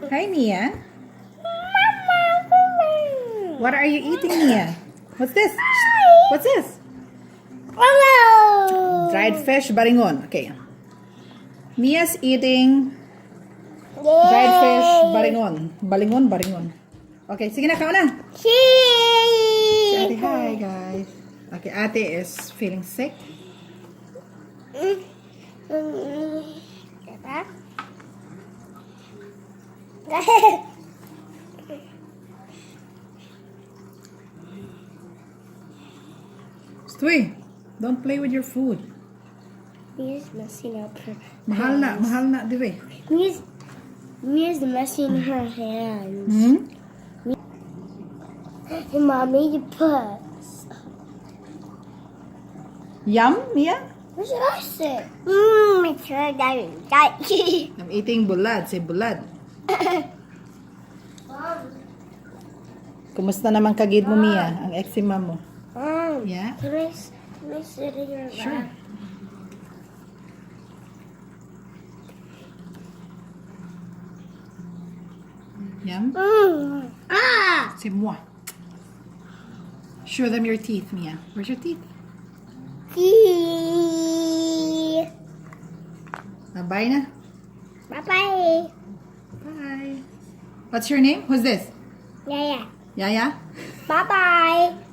Hi, Mia. What are you eating, Mia? What's this? What's this? Hello. Dried fish, balingon. Okay. Mia's eating dried fish, balingon. Balingon. Okay, sige na, kao na. Si Ate, hi guys. Okay, Ate is feeling sick. Stoy, don't play with your food. Mia's messing up her Mahal na, dire. Mia's messing her hands. Hmm? Hey, Mommy, you puss. Yum, Mia? What should I say? Make sure that I'm eating bulad. Say bulad. Kumusta naman kagid mo, Mia? Ang eczema mo. Yeah? Can I sit in your Sure. lap? Yum? Say moi. Show them your teeth, Mia. Where's your teeth? Bye na. Bye-bye. Bye. What's your name? Who's this? Yeah. Yaya? Bye-bye.